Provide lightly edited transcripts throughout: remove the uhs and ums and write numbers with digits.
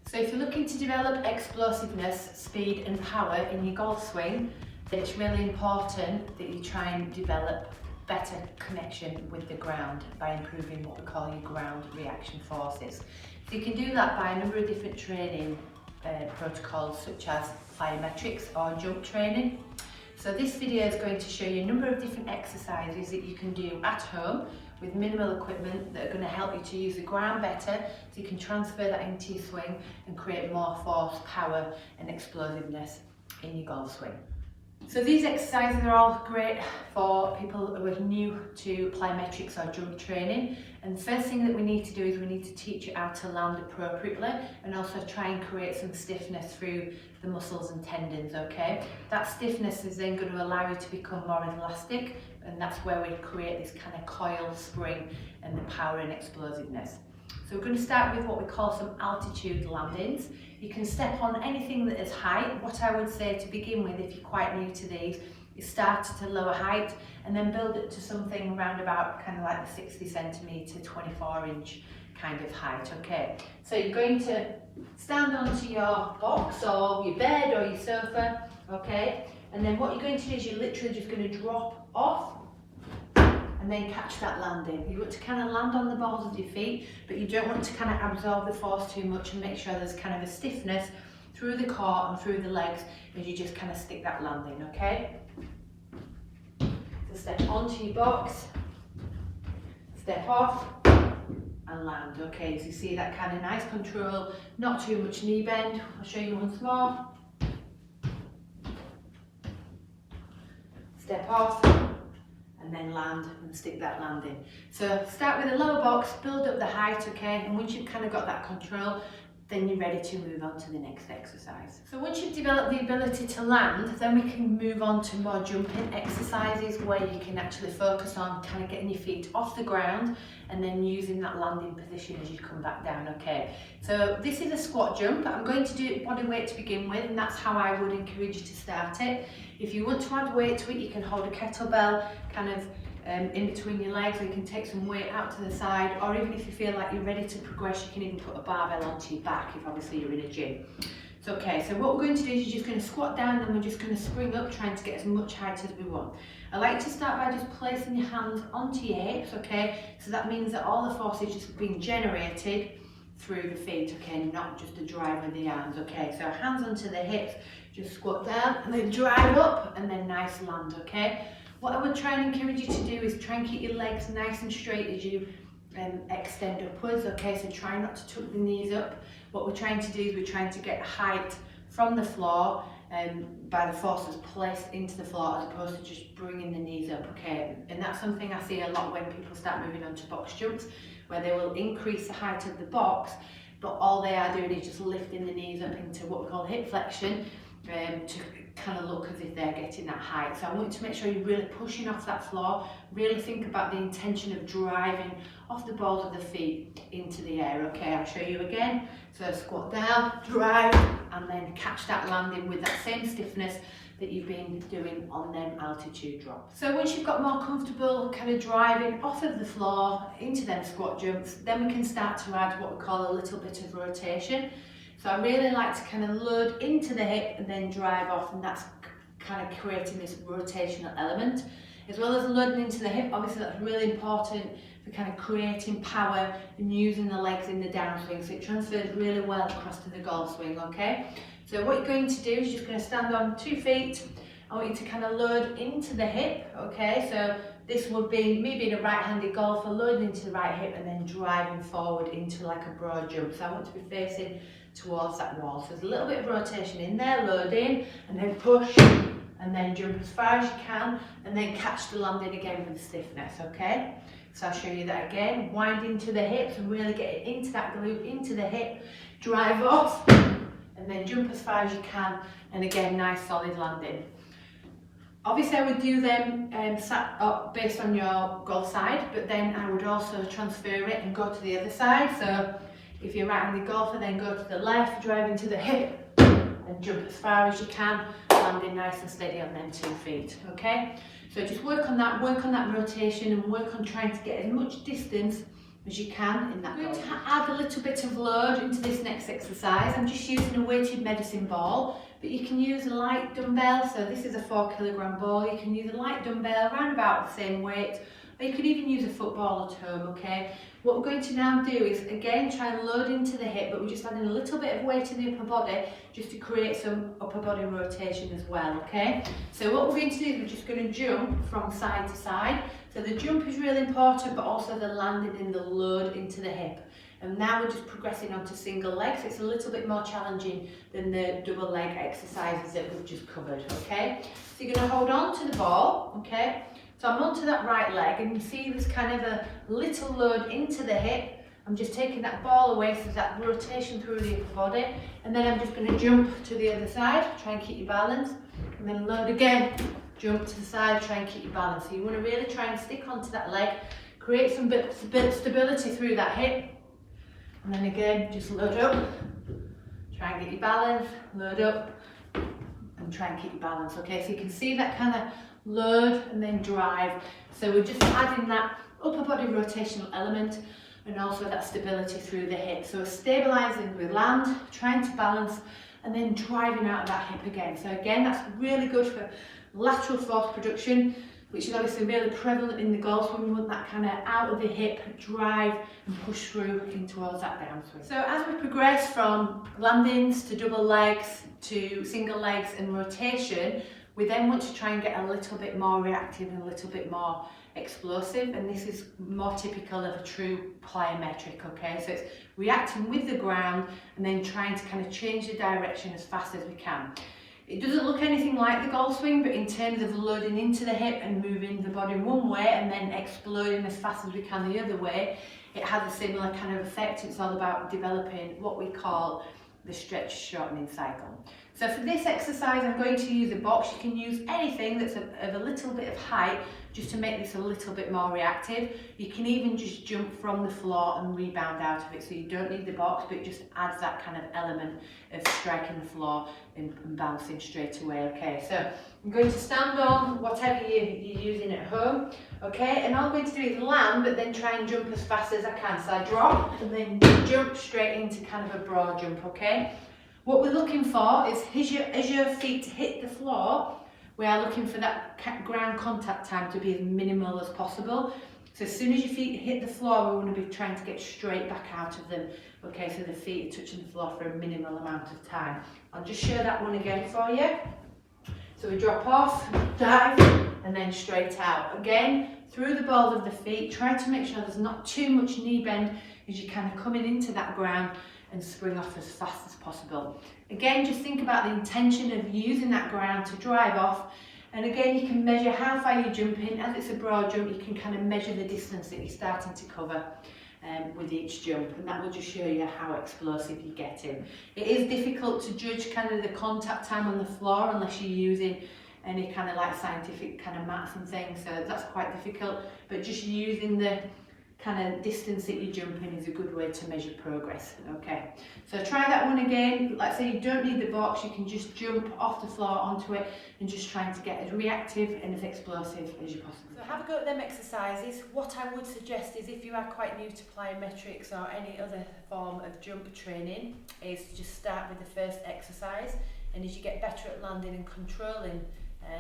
So if you're looking to develop explosiveness, speed and power in your golf swing, then it's really important that you try and develop better connection with the ground by improving what we call your ground reaction forces. So you can do that by a number of different training protocols such as plyometrics or jump training. So this video is going to show you a number of different exercises that you can do at home with minimal equipment that are going to help you to use the ground better, so you can transfer that into your swing and create more force, power and explosiveness in your golf swing. So these exercises are all great for people who are new to plyometrics or jump training, and the first thing that we need to do is we need to teach you how to land appropriately and also try and create some stiffness through the muscles and tendons, okay? That stiffness is then going to allow you to become more elastic, and that's where we create this kind of coil spring and the power and explosiveness. So we're going to start with what we call some altitude landings. You can step on anything that is height. What I would say to begin with, if you're quite new to these, is start at a lower height and then build it to something around about kind of like the 60 centimetre, 24 inch kind of height, okay? So you're going to stand onto your box or your bed or your sofa, okay? And then what you're going to do is you're literally just going to drop off and then catch that landing. You want to kind of land on the balls of your feet, but you don't want to kind of absorb the force too much, and make sure there's kind of a stiffness through the core and through the legs as you just kind of stick that landing, okay? So step onto your box, step off and land, okay? So you see that kind of nice control, not too much knee bend. I'll show you once more. Step off and then land and stick that landing. So start with a lower box, build up the height, okay, and once you've kind of got that control, then you're ready to move on to the next exercise. So once you've developed the ability to land, then we can move on to more jumping exercises where you can actually focus on kind of getting your feet off the ground and then using that landing position as you come back down, okay? So this is a squat jump. I'm going to do body weight to begin with, and that's how I would encourage you to start it. If you want to add weight to it, you can hold a kettlebell kind of in between your legs, or you can take some weight out to the side, or even if you feel like you're ready to progress, you can even put a barbell onto your back if obviously you're in a gym. So okay, so what we're going to do is you're just going to squat down and we're just going to spring up, trying to get as much height as we want. I like to start by just placing your hands onto your hips, okay? So that means that all the force is just being generated through the feet, okay, not just a drive with the arms, okay? So hands onto the hips, just squat down and then drive up and then nice land, okay? What I would try and encourage you to do is try and keep your legs nice and straight as you extend upwards, okay? So try not to tuck the knees up. What we're trying to do is we're trying to get height from the floor by the forces placed into the floor, as opposed to just bringing the knees up, okay? And that's something I see a lot when people start moving on to box jumps, where they will increase the height of the box, but all they are doing is just lifting the knees up into what we call hip flexion, to kind of look as if they're getting that height. So I want you to make sure you're really pushing off that floor, really think about the intention of driving off the balls of the feet into the air, okay? I'll show you again. So squat down, drive, and then catch that landing with that same stiffness that you've been doing on them altitude drops. So once you've got more comfortable kind of driving off of the floor into them squat jumps, then we can start to add what we call a little bit of rotation. So I really like to kind of load into the hip and then drive off, and that's kind of creating this rotational element. As well as loading into the hip, obviously that's really important for kind of creating power and using the legs in the downswing, so it transfers really well across to the golf swing, okay? So what you're going to do is you're just going to stand on 2 feet. I want you to kind of load into the hip, okay? So this would be me being a right-handed golfer, loading into the right hip and then driving forward into like a broad jump. So I want to be facing towards that wall. So there's a little bit of rotation in there, load in and then push and then jump as far as you can and then catch the landing again with stiffness, okay? So I'll show you that again. Wind into the hips and really get it into that glute, into the hip, drive off and then jump as far as you can, and again, nice solid landing. Obviously I would do them sat up based on your golf side, but then I would also transfer it and go to the other side. So if you're right-handed golfer, then go to the left, drive into the hip and jump as far as you can, landing nice and steady on them 2 feet, okay? So just work on that rotation and work on trying to get as much distance as you can in that. I'm going to add a little bit of load into this next exercise. I'm just using a weighted medicine ball, but you can use a light dumbbell. So this is a 4 kilogram ball. You can use a light dumbbell around about the same weight, or you could even use a football at home, okay? What we're going to now do is again try and load into the hip, but we're just adding a little bit of weight in the upper body just to create some upper body rotation as well, okay? So what we're going to do is we're just going to jump from side to side. So the jump is really important, but also the landing and the load into the hip. And now we're just progressing onto single legs. It's a little bit more challenging than the double leg exercises that we've just covered, okay? So you're going to hold on to the ball, okay? So I'm onto that right leg, and you see there's kind of a little load into the hip. I'm just taking that ball away, so that rotation through the upper body, and then I'm just going to jump to the other side, try and keep your balance, and then load again, jump to the side, try and keep your balance. So you want to really try and stick onto that leg, create some bit of stability through that hip, and then again, just load up, try and get your balance, load up, and try and keep your balance, okay? So you can see that kind of load and then drive. So we're just adding that upper body rotational element and also that stability through the hip. So we're stabilising with land, trying to balance, and then driving out of that hip again. So again, that's really good for lateral force production, which is obviously really prevalent in the golf swing. We want that kind of out of the hip drive and push through in towards that downswing. So as we progress from landings to double legs to single legs and rotation, we then want to try and get a little bit more reactive and a little bit more explosive, and this is more typical of a true plyometric, okay? So it's reacting with the ground and then trying to kind of change the direction as fast as we can. It doesn't look anything like the golf swing, but in terms of loading into the hip and moving the body one way and then exploding as fast as we can the other way, it has a similar kind of effect. It's all about developing what we call the stretch shortening cycle. So for this exercise, I'm going to use a box. You can use anything that's of a little bit of height just to make this a little bit more reactive. You can even just jump from the floor and rebound out of it, so you don't need the box, but it just adds that kind of element of striking the floor and bouncing straight away, okay? So I'm going to stand on whatever you're using at home, okay? And all I'm going to do is land, but then try and jump as fast as I can. So I drop and then jump straight into kind of a broad jump, okay? What we're looking for is as your feet hit the floor, we are looking for that ground contact time to be as minimal as possible. So as soon as your feet hit the floor, we want to be trying to get straight back out of them. Okay, so the feet are touching the floor for a minimal amount of time. I'll just show that one again for you. So we drop off, dive, and then straight out. Again, through the balls of the feet, try to make sure there's not too much knee bend as you're kind of coming into that ground, and spring off as fast as possible. Again, just think about the intention of using that ground to drive off, and again you can measure how far you're jumping. As it's a broad jump, you can kind of measure the distance that you're starting to cover with each jump, and that will just show you how explosive you're getting. It is difficult to judge kind of the contact time on the floor unless you're using any kind of like scientific kind of maths and things, so that's quite difficult, but just using the kind of distance that you're jumping is a good way to measure progress, okay? So try that one again. Like I say, you don't need the box, you can just jump off the floor onto it and just trying to get as reactive and as explosive as you possibly can. So have a go at them exercises. What I would suggest is, if you are quite new to plyometrics or any other form of jump training, is just start with the first exercise, and as you get better at landing and controlling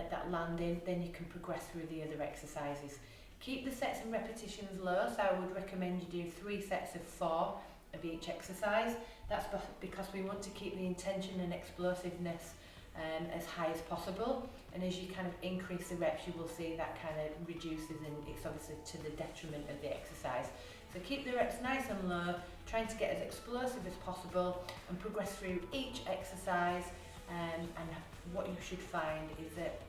that landing, then you can progress through the other exercises. Keep the sets and repetitions low, so I would recommend you do 3 sets of 4 of each exercise. That's because we want to keep the intention and explosiveness as high as possible, and as you kind of increase the reps, you will see that kind of reduces, and it's obviously to the detriment of the exercise. So keep the reps nice and low, trying to get as explosive as possible and progress through each exercise, and what you should find is that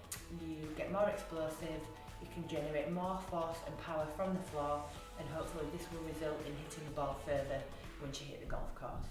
you get more explosive, you can generate more force and power from the floor, and hopefully this will result in hitting the ball further once you hit the golf course.